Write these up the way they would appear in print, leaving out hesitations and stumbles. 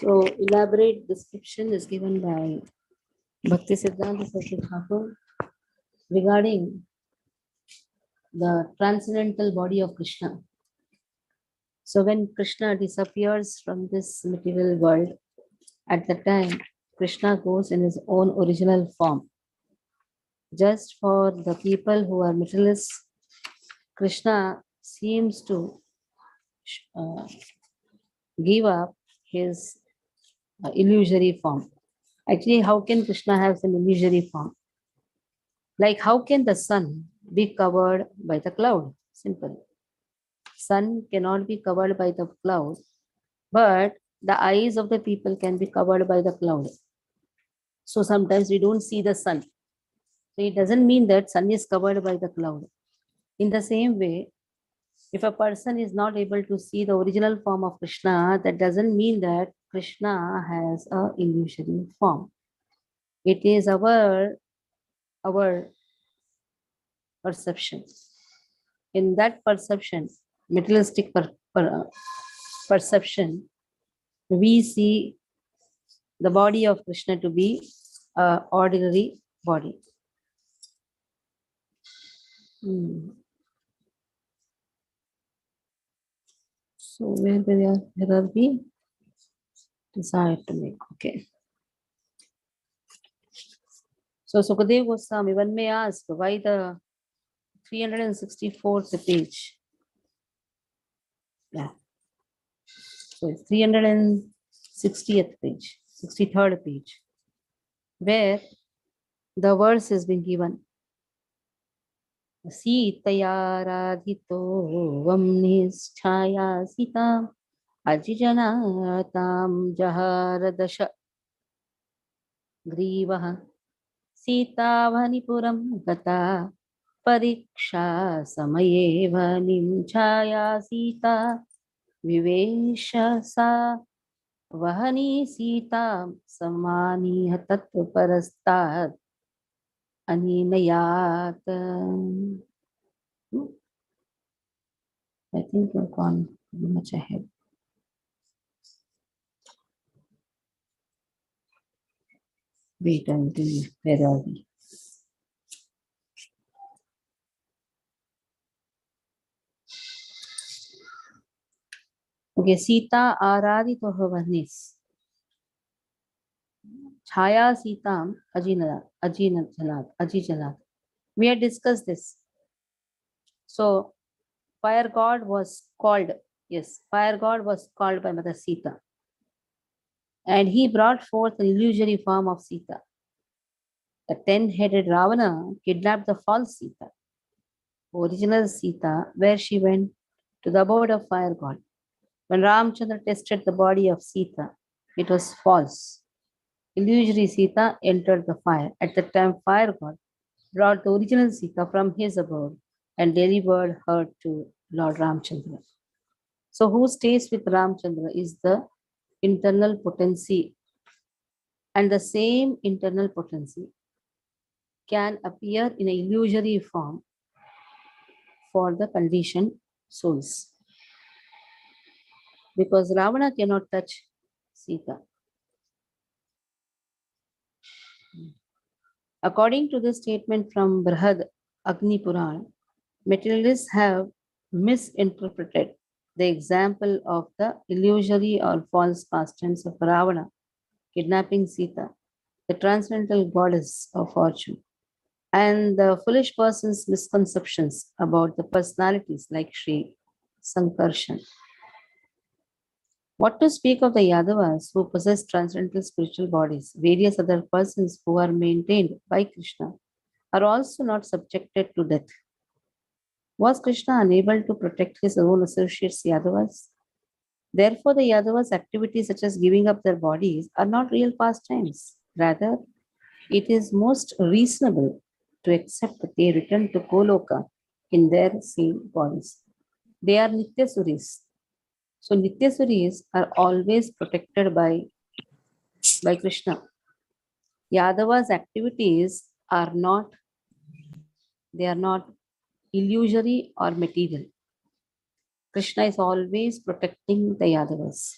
So, elaborate description is given by Bhakti Siddhanta Saraswati Thakur regarding the transcendental body of Krishna. So, when Krishna disappears from this material world, at the time Krishna goes in his own original form. Just for the people who are materialists, Krishna seems to uh, give up his illusory form. Actually, how can Krishna have an illusory form? Like, how can the sun be covered by the cloud? Simple. Sun cannot be covered by the cloud, but the eyes of the people can be covered by the cloud. So sometimes we don't see the sun. So it doesn't mean that sun is covered by the cloud. In the same way, if a person is not able to see the original form of Krishna, that doesn't mean that Krishna has a illusory form. It is our perception. In that perception, materialistic perception, we see the body of Krishna to be an ordinary body. So where are we? Desire to make. Okay. So Sukadeva Goswami, one may ask why the 364th page. Yeah. So it's 360th page, 63rd page, where the verse has been given. Sitayaradhito vamnischaya sitam ajijanatam jaharadasha grivaha Sitavanipuram gata pariksha samayeva nimchaya sita vivesha sa vahani sita samani tattva parastad aninayat. I think you've gone much ahead. Wait until where are we? Okay, Sita Aradito Havanis. Chaya Sitam Ajijanat. We had discussed this. So, fire god was called, yes, fire god was called by Mother Sita. And he brought forth an illusory form of Sita. The 10-headed Ravana kidnapped the false Sita, original Sita, where she went to the abode of fire god. When Ramchandra tested the body of Sita, it was false. Illusory Sita entered the fire. At the time, fire god brought the original Sita from his abode and delivered her to Lord Ramchandra. So who stays with Ramchandra is the internal potency, and the same internal potency can appear in an illusory form for the conditioned souls. Because Ravana cannot touch Sita. According to the statement from Brihad Agni Puran, materialists have misinterpreted the example of the illusory or false past tense of Ravana kidnapping Sita, the transcendental goddess of fortune, and the foolish person's misconceptions about the personalities like Sri Sankarshan. What to speak of the Yadavas who possess transcendental spiritual bodies? Various other persons who are maintained by Krishna are also not subjected to death. Was Krishna unable to protect his own associates, Yadavas? Therefore, the Yadavas' activities such as giving up their bodies are not real pastimes. Rather, it is most reasonable to accept that they return to Goloka in their same bodies. They are Nityasuris. So Nityasuris are always protected by Krishna. Yadava's activities are not illusory or material. Krishna is always protecting the Yadavas.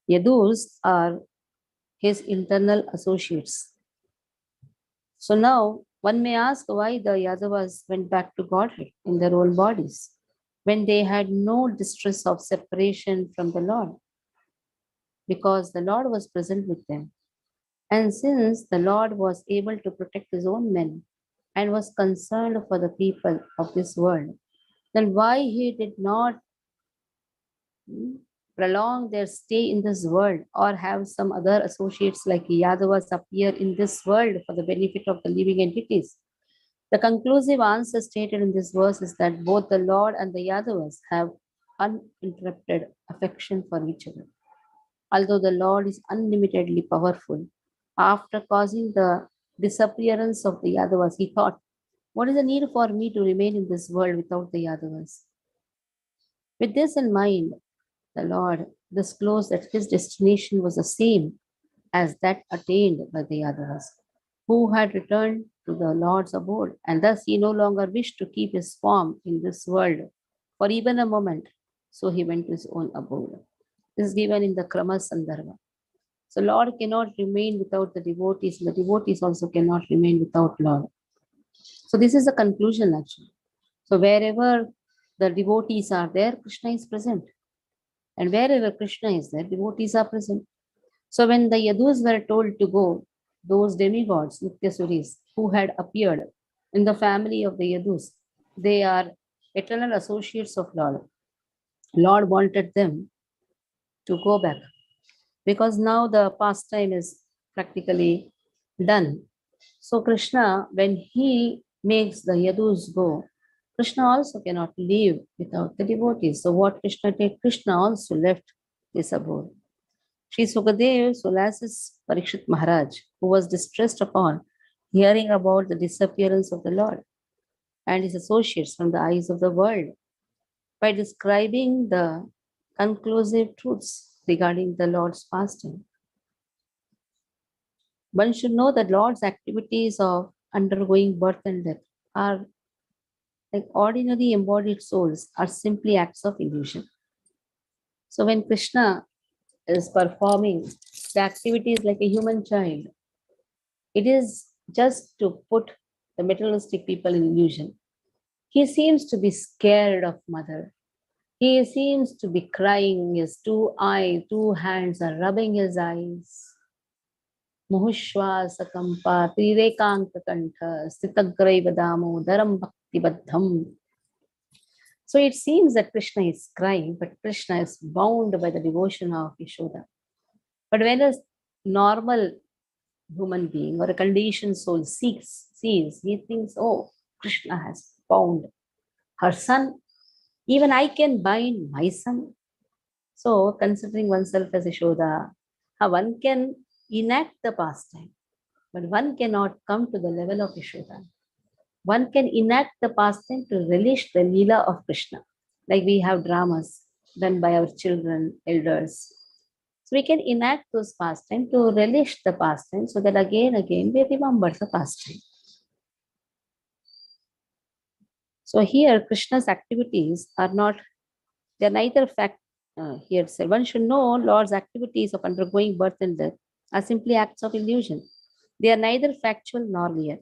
Yadus are his internal associates. So now one may ask why the Yadavas went back to Godhead in their own bodies when they had no distress of separation from the Lord, because the Lord was present with them. And since the Lord was able to protect his own men and was concerned for the people of this world, then why he did not prolong their stay in this world or have some other associates like Yadavas appear in this world for the benefit of the living entities? The conclusive answer stated in this verse is that both the Lord and the Yadavas have uninterrupted affection for each other. Although the Lord is unlimitedly powerful, after causing the disappearance of the Yadavas, he thought, what is the need for me to remain in this world without the Yadavas? With this in mind, the Lord disclosed that his destination was the same as that attained by the Yadavas, who had returned to the Lord's abode, and thus he no longer wished to keep his form in this world for even a moment. So he went to his own abode. This is given in the Krama Sandarbha. So Lord cannot remain without the devotees, and the devotees also cannot remain without Lord. So this is the conclusion actually. So wherever the devotees are there, Krishna is present. And wherever Krishna is there, devotees are present. So when the Yadus were told to go, those demigods, Nityasuris, who had appeared in the family of the Yadus, they are eternal associates of Lord. Lord wanted them to go back because now the pastime is practically done. So Krishna, when he makes the Yadus go, Krishna also cannot leave without the devotees. So what Krishna did, Krishna also left this abode. Sri Sukadev solaces Parikshit Maharaj, who was distressed upon hearing about the disappearance of the Lord and his associates from the eyes of the world by describing the conclusive truths regarding the Lord's pastime. One should know that Lord's activities of undergoing birth and death are like ordinary embodied souls, are simply acts of illusion. So when Krishna is performing the activities like a human child, it is just to put the materialistic people in illusion. He seems to be scared of mother. He seems to be crying. His two hands are rubbing his eyes. Muhushwasakampa Trirekantha Stitagraivadamo Dharam Bhaktibaddham. So it seems that Krishna is crying, but Krishna is bound by the devotion of Yashoda. But when a normal human being or a conditioned soul sees, he thinks, oh, Krishna has bound her son. Even I can bind my son. So considering oneself as Yashoda, how one can enact the pastime, but one cannot come to the level of Yashoda. One can enact the pastime to relish the Leela of Krishna. Like we have dramas done by our children, elders. So we can enact those pastime to relish the pastime so that again we remember the pastime. So here Krishna's activities are not, they are neither fact, here said, one should know Lord's activities of undergoing birth and death are simply acts of illusion. They are neither factual nor real.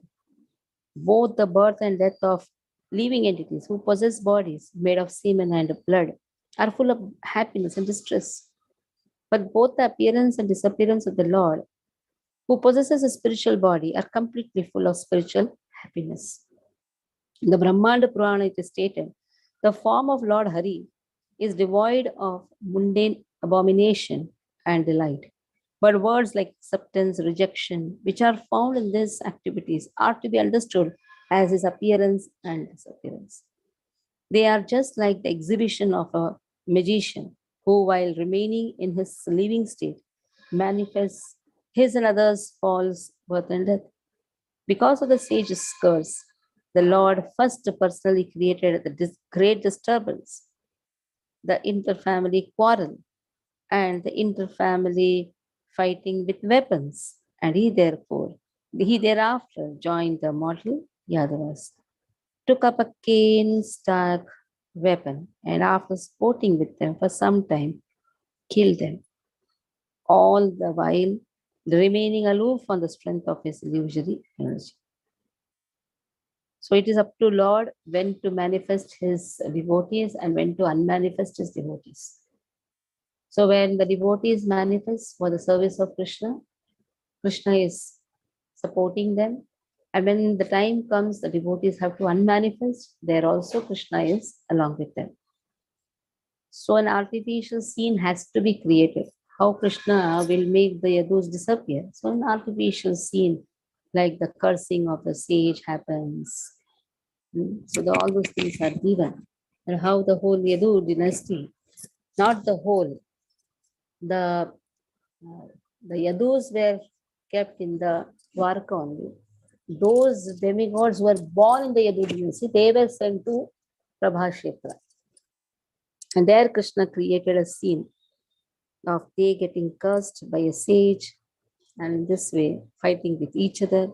Both the birth and death of living entities who possess bodies made of semen and blood are full of happiness and distress. But both the appearance and disappearance of the Lord, who possesses a spiritual body, are completely full of spiritual happiness. In the Brahmanda Purana, it is stated, the form of Lord Hari is devoid of mundane abomination and delight. But words like acceptance, rejection, which are found in these activities, are to be understood as his appearance and disappearance. They are just like the exhibition of a magician who, while remaining in his living state, manifests his and others' false birth and death. Because of the sage's curse, the Lord first personally created the great disturbance, the interfamily quarrel, and the interfamily fighting with weapons. And he thereafter joined the mortal Yadavas, took up a cane stark weapon, and after sporting with them for some time, killed them. all the while remaining aloof on the strength of his illusory energy. So it is up to Lord when to manifest his devotees and when to unmanifest his devotees. So when the devotees manifest for the service of Krishna, Krishna is supporting them. And when the time comes, the devotees have to unmanifest, there also Krishna is along with them. So an artificial scene has to be created. How Krishna will make the yadus disappear? So an artificial scene, like the cursing of the sage happens. So all those things are given. And how the whole Yadu dynasty, not the whole, the the Yadus were kept in the Dwarka only. Those demigods were born in the Yadu dynasty, they were sent to Prabhashetra. And there Krishna created a scene of they getting cursed by a sage and in this way fighting with each other.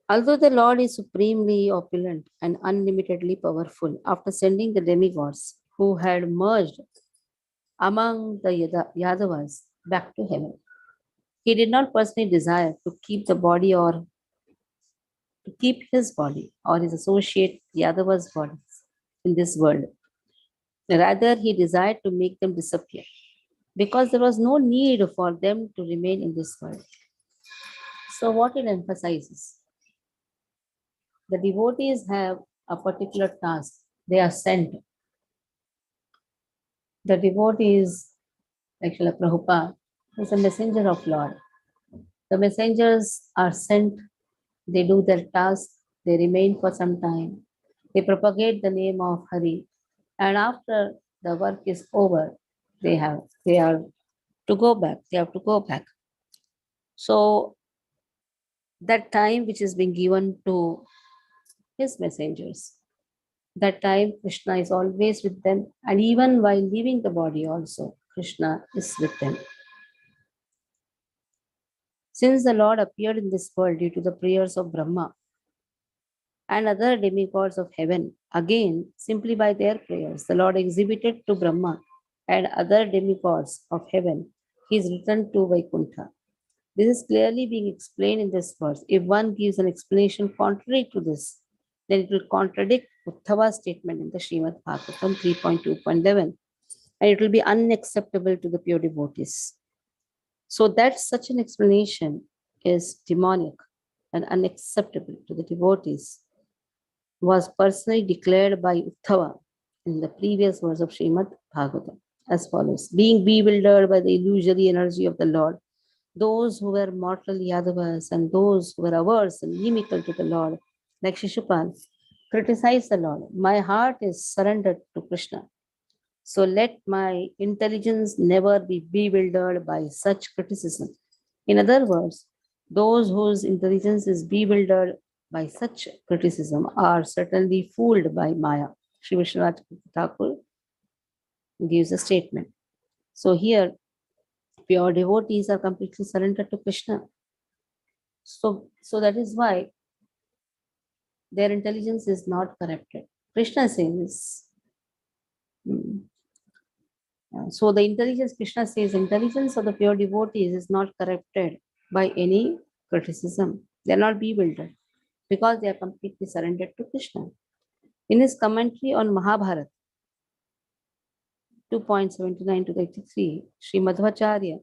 Although the Lord is supremely opulent and unlimitedly powerful, after sending the demigods who had merged among the Yadavas back to heaven, he did not personally desire to keep the body or to keep his body or his associate Yadavas' bodies in this world. Rather, he desired to make them disappear because there was no need for them to remain in this world. So, what it emphasizes, the devotees have a particular task, they are sent. The devotees, like Srila Prabhupada, is a messenger of Lord. The messengers are sent, they do their task, they remain for some time, they propagate the name of Hari, and after the work is over, they are to go back, they have to go back. So that time which is being given to his messengers, that time Krishna is always with them, and even while leaving the body also, Krishna is with them. Since the Lord appeared in this world due to the prayers of Brahma and other demigods of heaven, again, simply by their prayers, the Lord exhibited to Brahma and other demigods of heaven his return to Vaikuntha. This is clearly being explained in this verse. If one gives an explanation contrary to this, then it will contradict Uddhava's statement in the Srimad Bhagavatam 3.2.11, and it will be unacceptable to the pure devotees. So that such an explanation is demonic and unacceptable to the devotees was personally declared by Uddhava in the previous verse of Srimad Bhagavatam as follows: being bewildered by the illusory energy of the Lord, those who were mortal Yadavas and those who were averse and inimical to the Lord, like Shishupal, criticized the Lord. My heart is surrendered to Krishna. So let my intelligence never be bewildered by such criticism. In other words, those whose intelligence is bewildered by such criticism are certainly fooled by Maya. Sri Vishwanath Thakur gives a statement. So here, pure devotees are completely surrendered to Krishna. So that is why their intelligence is not corrupted. Krishna says, so the intelligence, Krishna says, intelligence of the pure devotees is not corrupted by any criticism. They are not bewildered because they are completely surrendered to Krishna. In his commentary on Mahabharata, 2.79 to 83, Sri Madhvacharya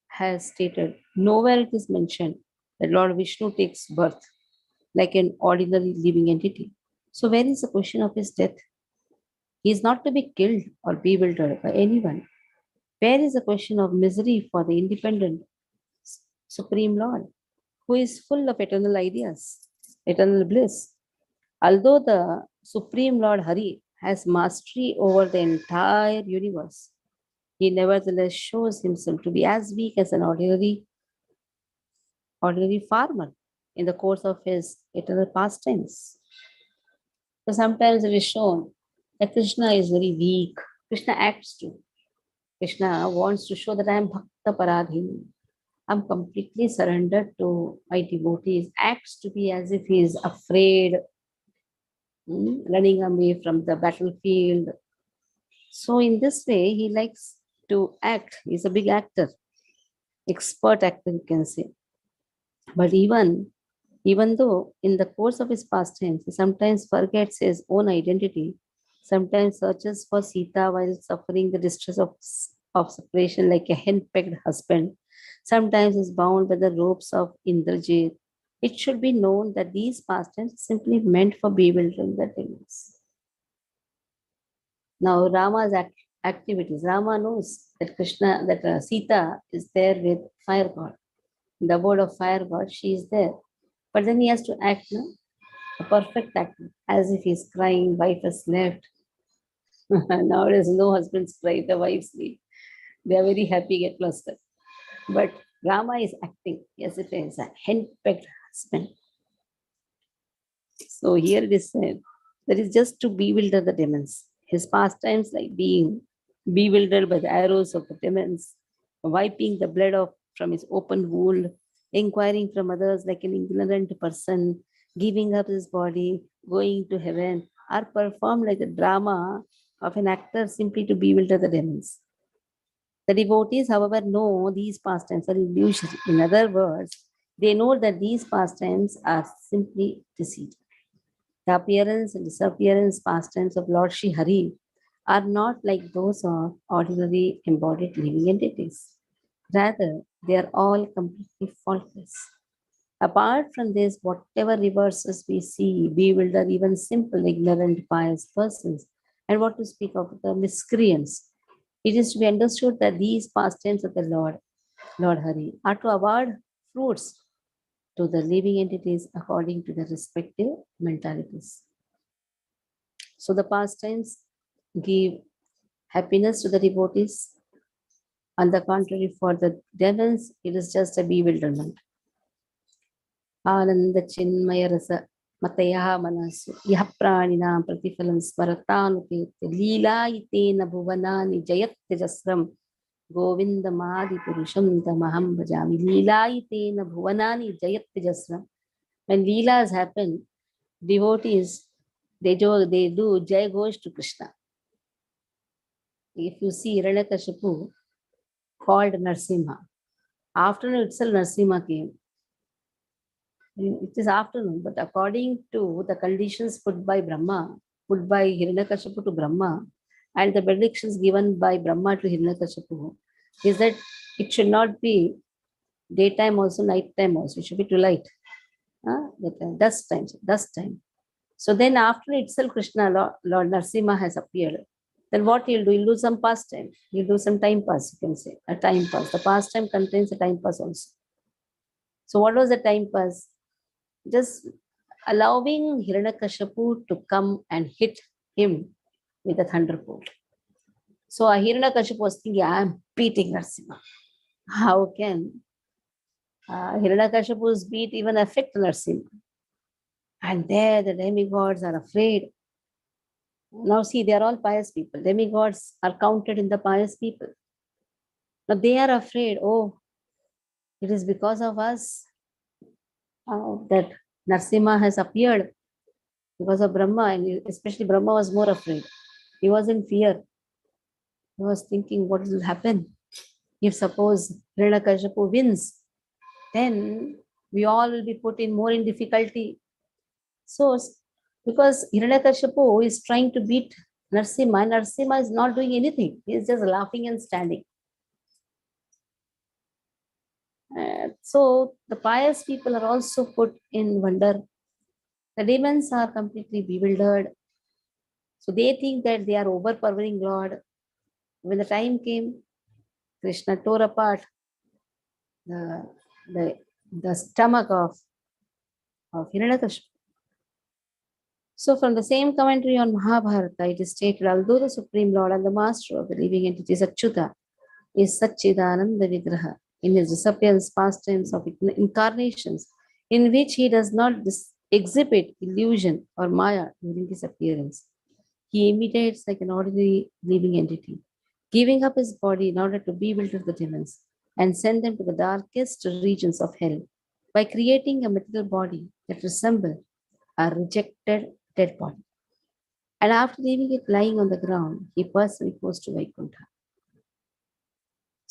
has stated, nowhere it is mentioned that Lord Vishnu takes birth like an ordinary living entity. So where is the question of his death? He is not to be killed or bewildered by anyone. Where is the question of misery for the independent Supreme Lord, who is full of eternal ideas, eternal bliss? Although the Supreme Lord Hari has mastery over the entire universe, he nevertheless shows himself to be as weak as an ordinary farmer in the course of his eternal pastimes. So sometimes it is shown that Krishna is very weak. Krishna acts to. Krishna wants to show that I am Bhakta Paradhini. I'm completely surrendered to my devotees. Acts to be as if he is afraid, running away from the battlefield. So in this way, he likes to act. He's a big actor, expert actor, you can say. But even though in the course of his pastimes, he sometimes forgets his own identity, sometimes searches for Sita while suffering the distress of separation like a hen-pecked husband, sometimes is bound by the ropes of Indrajit. It should be known that these pastimes simply meant for bewildering the demons. Now, activities. Rama knows that Sita is there with fire god. In the abode of fire god, she is there. But then he has to act, no? A perfect act, as if he's crying, wife has left. Nowadays, no husbands cry, the wives leave. They are very happy, get flustered. But Rama is acting as if he is a hen-pecked husband. So here it is said that is just to bewilder the demons. His pastimes like being bewildered by the arrows of the demons, wiping the blood off from his open wound, inquiring from others like an ignorant person, giving up his body, going to heaven, are performed like the drama of an actor simply to bewilder the demons. The devotees, however, know these pastimes are illusory. In other words, they know that these pastimes are simply deceit. The appearance and disappearance pastimes of Lord Shri Hari are not like those of ordinary embodied living entities. Rather, they are all completely faultless. Apart from this, whatever reverses we see bewilder even simple, ignorant, pious persons. And what to speak of the miscreants? It is to be understood that these pastimes of the Lord Hari, are to award fruits to the living entities according to their respective mentalities. So the pastimes give happiness to the devotees. On the contrary, for the demons, it is just a bewilderment. Ananda Chinmaya Rasa Mataya Manasu Yah Pranina Pratifalam Smaratanu Leela Itena Bhuvanani Jayat Tejasram Govinda Madi Purusham Tamaham Bhajami Leela Itena Bhuvanani Jayat Tejasram. When Leelas happen, devotees they do Jai Ghosh to Krishna. If you see Hiranyakashipu called Narsimha, afternoon itself Narsimha came. It is afternoon, but according to the conditions put by Brahma, put by Hiranyakashipu to Brahma, and the predictions given by Brahma to Hiranyakashipu, is that it should not be daytime also, night time also. It should be twilight. Dusk time. So then after itself, Krishna, Lord Narsimha has appeared. Then what he'll do? He'll do some pastime. He'll do some time pass, you can say. A time pass. The pastime contains a time pass also. So what was the time pass? Just allowing Hiranyakashipu to come and hit him with a thunderbolt. So Hiranyakashipu was thinking, I am beating Narsimha. How can Hiranyakashipu's beat even affect Narsimha? And there the demigods are afraid. Now see, they are all pious people. Demigods are counted in the pious people. Now they are afraid, oh, it is because of us that Narsimha has appeared, because of Brahma, and especially Brahma was more afraid. He was in fear. He was thinking, what will happen if suppose Hiranyakashipu wins? Then we all will be put in more in difficulty. So, because Hiranyakashipu is trying to beat Narsimha, Narsimha is not doing anything. He is just laughing and standing. So the pious people are also put in wonder. The demons are completely bewildered. So they think that they are overpowering Lord. When the time came, Krishna tore apart the stomach of Hiranyakashipu. So from the same commentary on Mahabharata, it is stated, although the Supreme Lord and the Master of the living entities, Achyuta, is Satchidananda Vigraha, in his disappearance pastimes of incarnations, in which he does not exhibit illusion or Maya during his appearance. He imitates like an ordinary living entity, giving up his body in order to bewilder the demons and send them to the darkest regions of hell by creating a material body that resembles a rejected dead body. And after leaving it lying on the ground, he personally goes to Vaikuntha.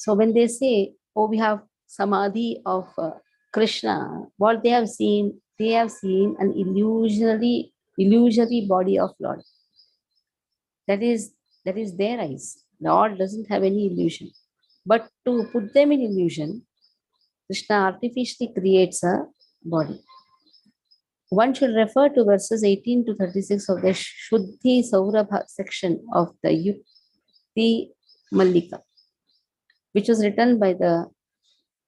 So when they say, oh, we have samadhi of Krishna, what they have seen an illusory body of Lord. That is their eyes. Lord doesn't have any illusion. But to put them in illusion, Krishna artificially creates a body. One should refer to verses 18 to 36 of the Shuddhi Saurabha section of the Yukti Mallika, which was written by the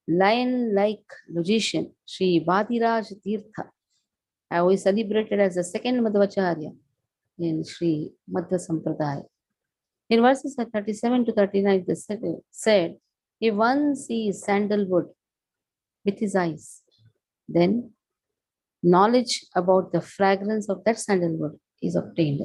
lion-like logician Sri Vadiraj Tirtha, who is celebrated as the second Madhvacharya in Sri Madhva Sampradaya. In verses 37 to 39, they said, if one sees sandalwood with his eyes, then knowledge about the fragrance of that sandalwood is obtained.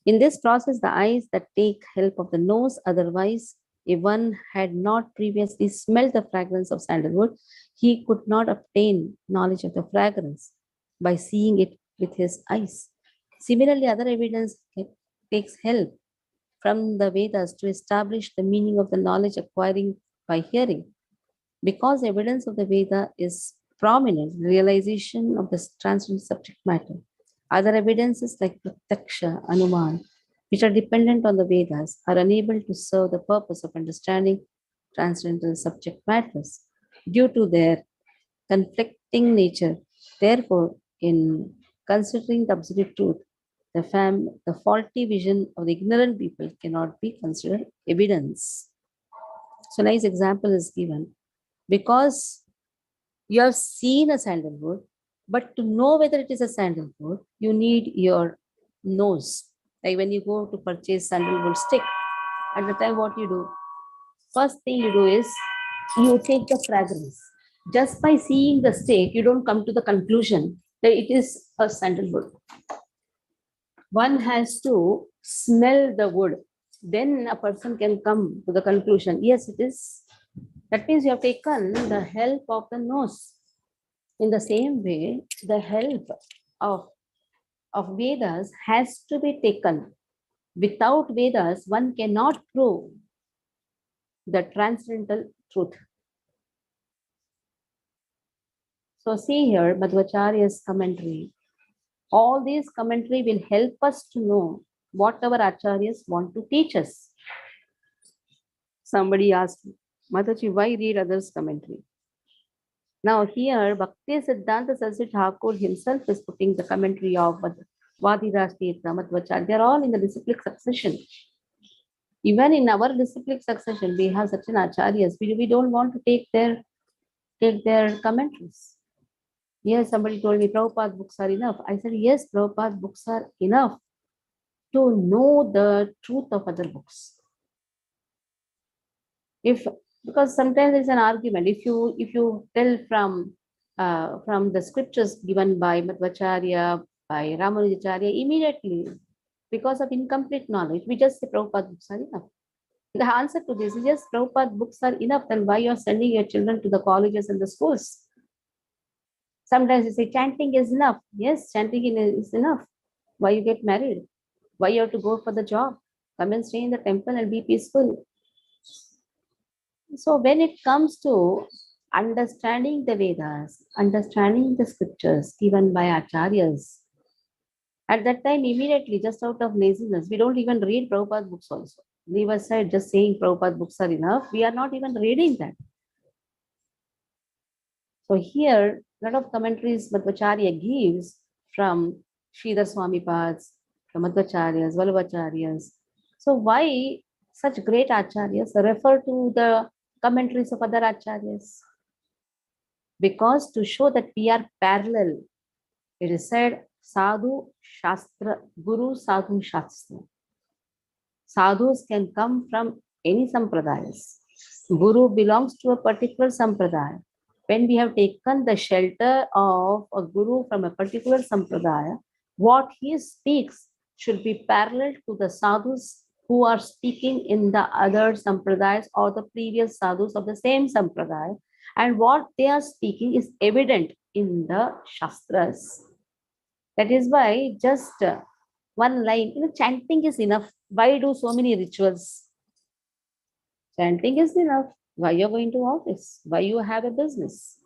In this process, the eyes that take help of the nose, otherwise, if one had not previously smelled the fragrance of sandalwood, he could not obtain knowledge of the fragrance by seeing it with his eyes. Similarly, other evidence takes help from the Vedas to establish the meaning of the knowledge acquiring by hearing. Because evidence of the Veda is prominent, realization of the transcendental subject matter. Other evidences like Pratyaksha, Anuman, which are dependent on the Vedas, are unable to serve the purpose of understanding transcendental subject matters due to their conflicting nature. Therefore, in considering the absolute truth, the faulty vision of the ignorant people cannot be considered evidence. So, nice example is given. Because you have seen a sandalwood, but to know whether it is a sandalwood, you need your nose. Like when you go to purchase sandalwood stick, at the time what you do? First thing you do is you take the fragrance. Just by seeing the stick, you don't come to the conclusion that it is a sandalwood. One has to smell the wood. Then a person can come to the conclusion, yes, it is. That means you have taken the help of the nose. In the same way, the help of Vedas has to be taken. Without Vedas, one cannot prove the transcendental truth. So see here, Madhvacharya's commentary. All these commentary will help us to know what our acharyas want to teach us. Somebody asked, Mataji, why read others' commentary? Now here, Bhakti Siddhanta Saraswati Thakur himself is putting the commentary of Vadiraj Tirtha, Madhvacharya. They are all in the disciplic succession. Even in our disciplic succession, we have such an acharyas. We don't want to take their commentaries. Yes, somebody told me Prabhupada books are enough. I said, yes, Prabhupada books are enough to know the truth of other books. Because sometimes there's an argument. If you tell from the scriptures given by Madhvacharya, by Ramanujacharya, immediately, because of incomplete knowledge, we just say Prabhupada books are enough. The answer to this is yes, Prabhupada books are enough. Then why you're sending your children to the colleges and the schools? Sometimes you say chanting is enough. Yes, chanting is enough. Why you get married? Why you have to go for the job? Come and stay in the temple and be peaceful. So when it comes to understanding the Vedas, understanding the scriptures given by acharyas, at that time, immediately, just out of laziness, we don't even read Prabhupada books also. Leave aside just saying Prabhupada books are enough. We are not even reading that. So here, a lot of commentaries Madhvacharya gives from Sridhar Swamipads, from Madhvacharyas, Vallabhacharyas. So why such great acharyas refer to the commentaries of other acharyas? Because to show that we are parallel, it is said, Sadhu Shastra, Guru Sadhu Shastra. Sadhus can come from any sampradayas. Guru belongs to a particular sampradaya. When we have taken the shelter of a guru from a particular sampradaya, what he speaks should be parallel to the sadhus who are speaking in the other sampradayas or the previous sadhus of the same sampradaya. And what they are speaking is evident in the shastras. That is why just one line, chanting is enough. Why do so many rituals? Chanting is enough. Why you're going to office? Why you have a business?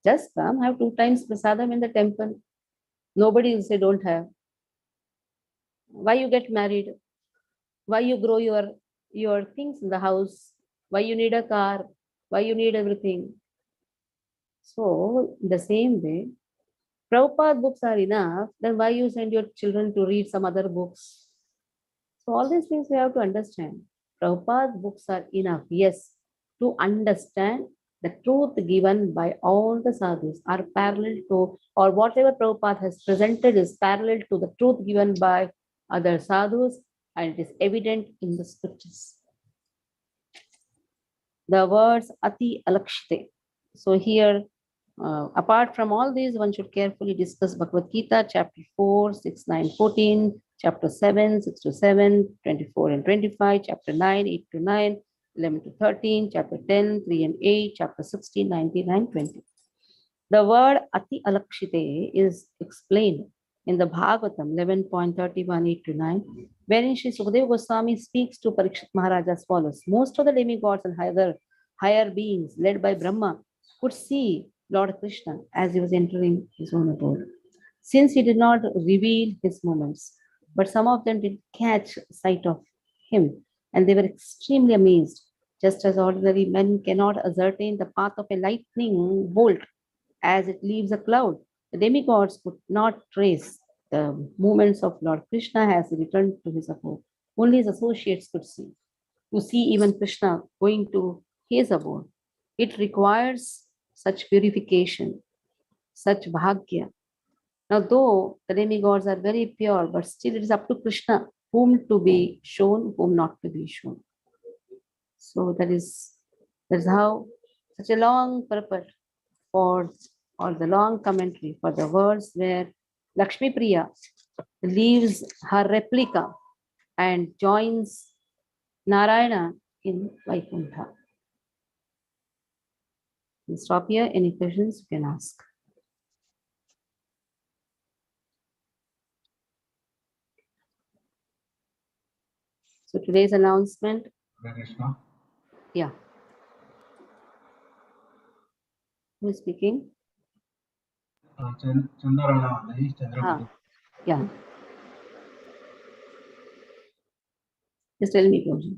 Just come, have 2 times prasadam in the temple. Nobody will say don't have. Why you get married? Why you grow your things in the house? Why you need a car? Why you need everything? So, in the same way, Prabhupada books are enough, then why you send your children to read some other books? So all these things we have to understand. Prabhupada books are enough, yes, to understand the truth given by all the sadhus are parallel to, or whatever Prabhupada has presented is parallel to the truth given by other sadhus, and it is evident in the scriptures. The words ati alakshite. So here, apart from all these, one should carefully discuss Bhagavad Gita, chapter 4, 6, 9, 14, chapter 7, 6 to 7, 24 and 25, chapter 9, 8 to 9, 11 to 13, chapter 10, 3 and 8, chapter 16, 19 and 20. The word ati alakshite is explained in the Bhagavatam 11.31, 8 to 9, wherein Sri Sukadeva Goswami speaks to Parikshit Maharaj as follows. Most of the demigods and higher beings led by Brahma could see Lord Krishna as he was entering his own abode, since he did not reveal his movements. But some of them did catch sight of him, and they were extremely amazed, just as ordinary men cannot ascertain the path of a lightning bolt as it leaves a cloud. The demigods could not trace the movements of Lord Krishna as he returned to his abode. Only his associates could see. To see even Krishna going to his abode, it requires such purification, such bhagya. Now, though the demigods are very pure, but still it is up to Krishna whom to be shown, whom not to be shown. So that is how such a long purport for, or the long commentary for the words where Lakshmi Priya leaves her replica and joins Narayana in Vaikuntha. We'll stop here. Any questions you can ask. So today's announcement. Krishna. Yeah. Who is speaking? Chandarana, Chandraguru. Yeah. Just tell me, Prabhuji.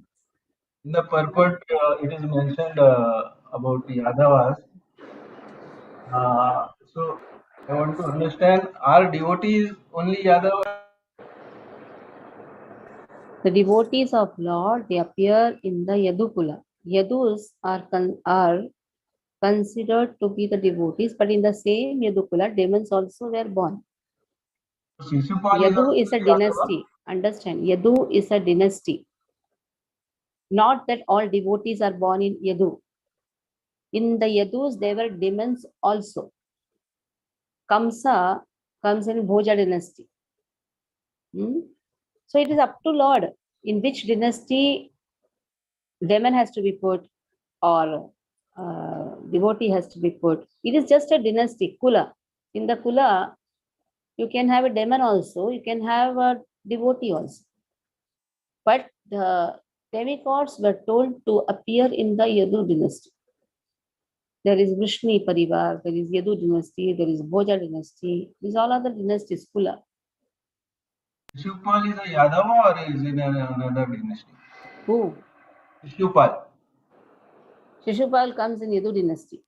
In the purport, it is mentioned about the Yadavas. So I want to understand, are devotees only Yadavas? The devotees of Lord, they appear in the Yadukula. Yadus are considered to be the devotees, but in the same Yadukula, demons also were born. Shishupal is Yadu also is a Yadava? dynasty. Understand? Yadu is a dynasty. Not that all devotees are born in Yadu. In the Yadus, there were demons also. Kamsa comes in Bhoja dynasty. So it is up to Lord in which dynasty demon has to be put, or devotee has to be put. It is just a dynasty, Kula. In the Kula, you can have a demon also, you can have a devotee also. But the demigods were told to appear in the Yadu dynasty. There is Vrishni Parivar, there is Yadu dynasty, there is Bhoja dynasty. These all are the dynasties, Kula. Shishupal is a Yadava or is in another dynasty? Who? Shishupal. Shishupal comes in Yadu dynasty.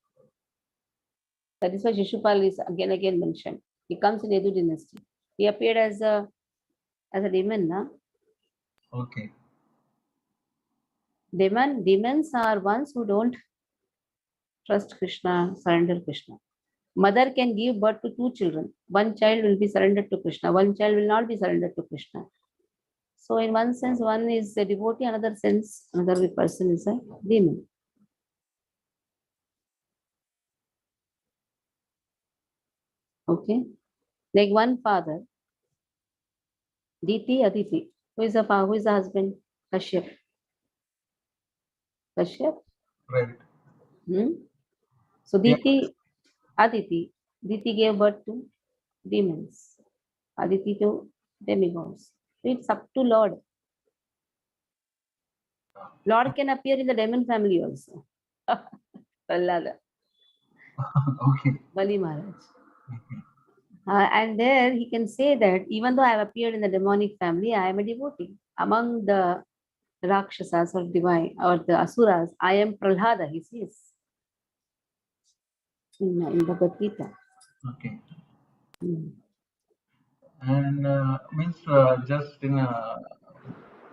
That is why Shishupal is again mentioned. He comes in Yadu dynasty. He appeared as a demon, na? Okay. Demons are ones who don't trust Krishna, surrender Krishna. Mother can give birth to 2 children. One child will be surrendered to Krishna. One child will not be surrendered to Krishna. So in one sense, one is a devotee, another sense, another person is a demon. Okay. Like one father, Diti, Aditi. Who is the father? Who is the husband? Kashyap. Kashyap. Right. So Yeah. Aditi gave birth to demons. Aditi to demigods. So it's up to Lord. Lord can appear in the demon family also. Prahlada, Okay. Bali Maharaj. And there he can say that even though I have appeared in the demonic family, I am a devotee. Among the Rakshasas or divine or the Asuras, I am Prahlada, he says in Bhagavad Gita. Okay. Hmm. And means just in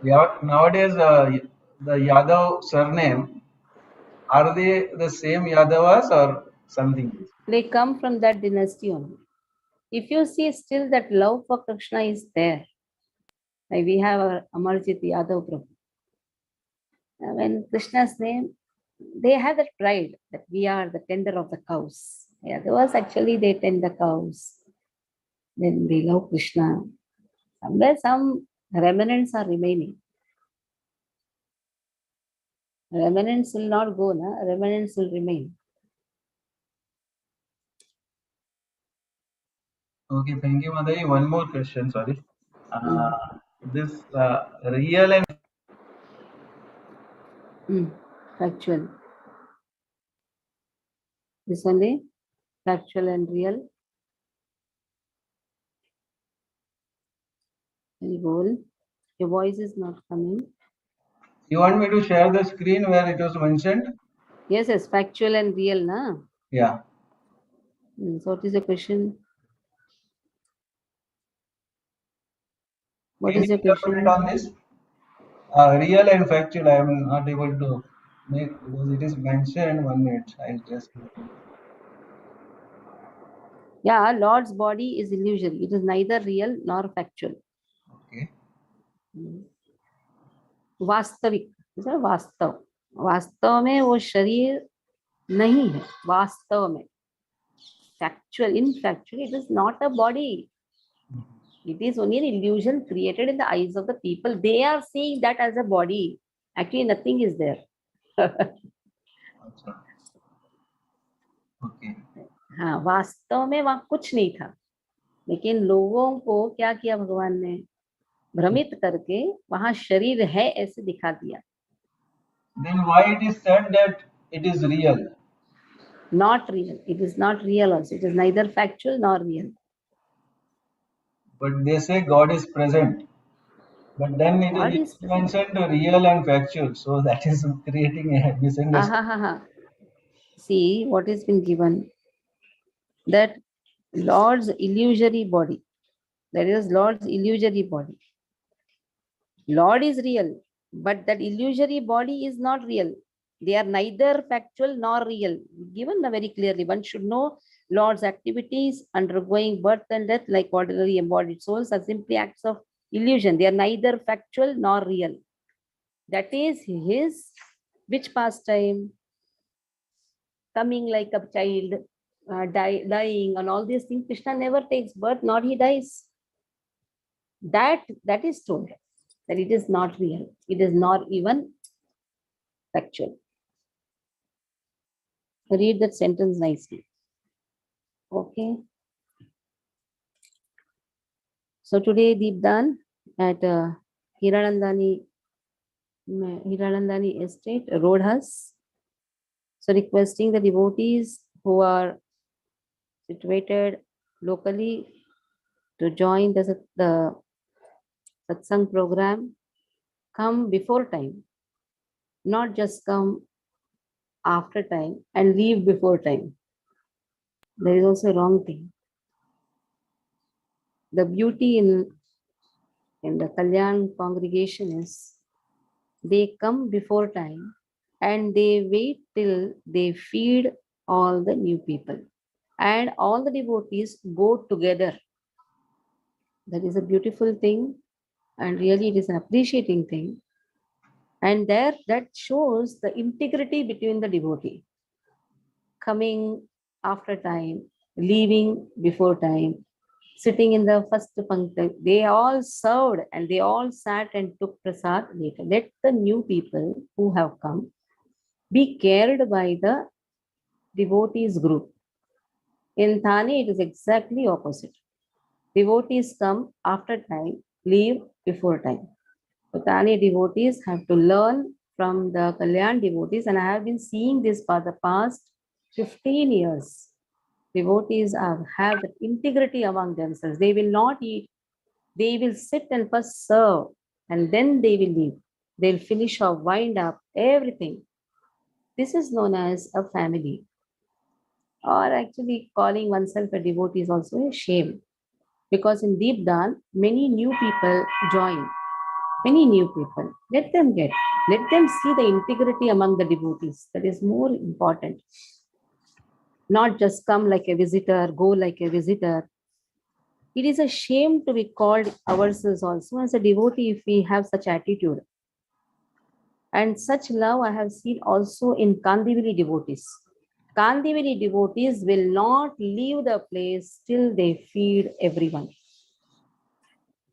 nowadays the Yadav surname, are they the same Yadavas or something else? They come from that dynasty only. If you see still that love for Krishna is there, like we have our Amarjit Yadav Prabhu. When Krishna's name, they have that pride that we are the tender of the cows. Yadavas actually they tend the cows. Then they love Krishna. Somewhere some remnants are remaining. Remnants will not go, na? Remnants will remain. Okay, thank you, Madai. One more question, sorry. Mm. This real and Factual. This only factual and real. Very well. Your voice is not coming. you want me to share the screen where it was mentioned? Yes, yes, factual and real, na? Yeah. So what is the question? What Can is you your elaborate question? on this? Real and factual, I am not able to make because it is mentioned 1 minute. I just Yeah, Lord's body is illusory. It is neither real nor factual. okay. वास्तविक वास्तव वास्तव में वो शरीर नहीं है वास्तव में factual in factual it is not a body, it is only an illusion created in the eyes of the people. They are seeing that as a body, actually nothing is there. Achha. Okay. हाँ, वास्तव में वहां कुछ नहीं था, लेकिन लोगों को क्या किया भगवान ने, भ्रमित करके वहां शरीर है ऐसे दिखा दिया. Then why it is said that it is real? Not real. It is not real also. It is neither factual nor real. But they say God is present. But then God it is is present. mentioned real and factual. So that is creating a misunderstanding. Ahahaha. See what has been given. That Lord's illusory body. That is Lord's illusory body. Lord is real, but that illusory body is not real. They are neither factual nor real. Given very clearly, one should know Lord's activities undergoing birth and death like ordinary embodied souls are simply acts of illusion. They are neither factual nor real. That is his which pastime? Coming like a child, dying, and all these things. Krishna never takes birth, nor he dies. That is told that it is not real. It is not even factual. Read that sentence nicely. Okay. So today Deepdan at Hiranandani estate, Roadhouse. So requesting the devotees who are situated locally to join the satsang program, come before time, not just come after time and leave before time. There is also a wrong thing. The beauty in the Kalyan congregation is they come before time and they wait till they feed all the new people. And all the devotees go together. That is a beautiful thing, and really it is an appreciating thing. And there that shows the integrity between the devotee. Coming after time, leaving before time, sitting in the first pankti, they all served and they all sat and took prasad later. Let the new people who have come be cared by the devotees group. In Thane, it is exactly opposite. Devotees come after time, leave before time. So Thane devotees have to learn from the Kalyan devotees, and I have been seeing this for the past 15 years. Devotees have that integrity among themselves. They will not eat. They will sit and first serve, and then they will leave. They'll finish or wind up everything. This is known as a family. Or actually, calling oneself a devotee is also a shame. Because in Deepdan, many new people join. Many new people. Let them see the integrity among the devotees. That is more important. Not just come like a visitor, go like a visitor. It is a shame to be called ourselves also as a devotee if we have such attitude. And such love I have seen also in Kandivali devotees. Kandivali devotees will not leave the place till they feed everyone.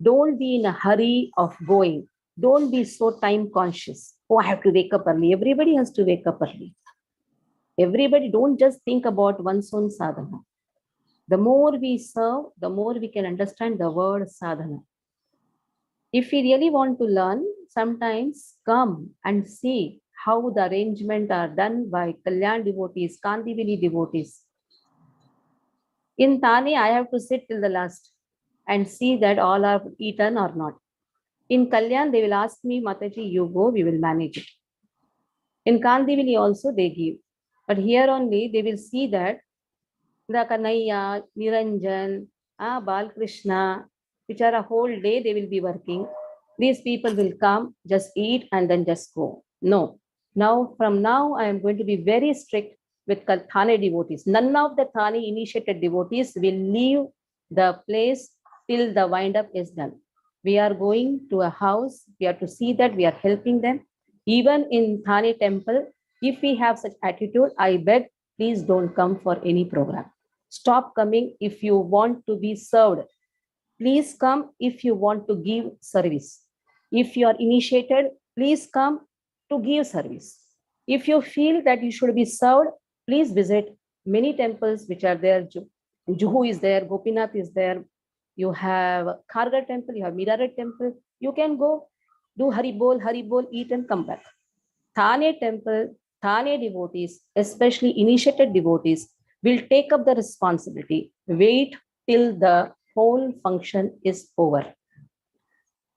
Don't be in a hurry of going. Don't be so time conscious. Oh, I have to wake up early. Everybody has to wake up early. Everybody, don't just think about one's own sadhana. The more we serve, the more we can understand the word sadhana. If we really want to learn, sometimes come and see how the arrangement are done by Kalyan devotees, Kandivali devotees. In Thane, I have to sit till the last and see that all are eaten or not. In Kalyan, they will ask me, Mataji, you go, we will manage it. In Kandivali also, they give. But here only, they will see that the Kanaya, Niranjan, Balkrishna, which are a whole day, they will be working. These people will come, just eat and then just go. No. Now, from now, I am going to be very strict with Thane devotees. None of the Thane initiated devotees will leave the place till the wind up is done. We are going to a house, we have to see that we are helping them. Even in Thane temple, if we have such attitude, I beg, please don't come for any program. Stop coming if you want to be served. Please come if you want to give service. If you are initiated, please come to give service. If you feel that you should be served, please visit many temples which are there. Juhu is there, Gopinath is there. You have Khargar temple, you have Miraret temple. You can go, do Haribol, eat and come back. Thane temple, Thane devotees, especially initiated devotees, will take up the responsibility. Wait till the whole function is over.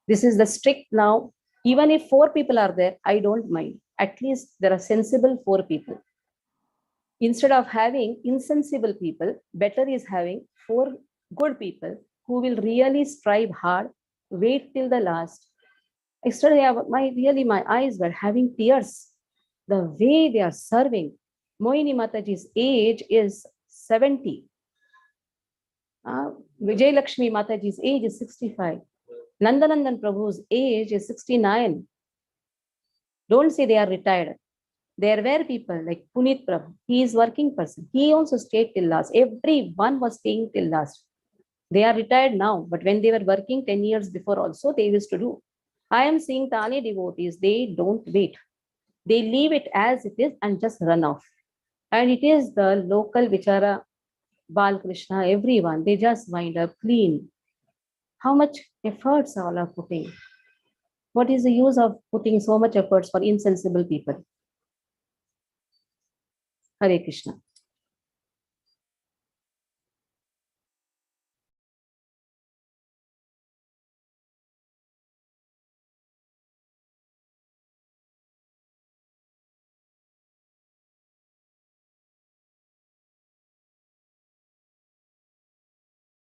This is the strict now. Even if 4 people are there, I don't mind. At least there are sensible 4 people. Instead of having insensible people, better is having 4 good people who will really strive hard, wait till the last. Yesterday, my eyes were having tears. The way they are serving. Moini Mataji's age is 70. Vijay Lakshmi Mataji's age is 65. Nandanandan Prabhu's age is 69. Don't say they are retired. There were people like Puneet Prabhu. He is working person. He also stayed till last. Everyone was staying till last. They are retired now, but when they were working 10 years before also, they used to do. I am seeing Thane devotees, they don't wait. They leave it as it is and just run off. And it is the local Vichara, Balkrishna, everyone, they just wind up clean. How much efforts all are putting? What is the use of putting so much efforts for insensible people? Hare Krishna.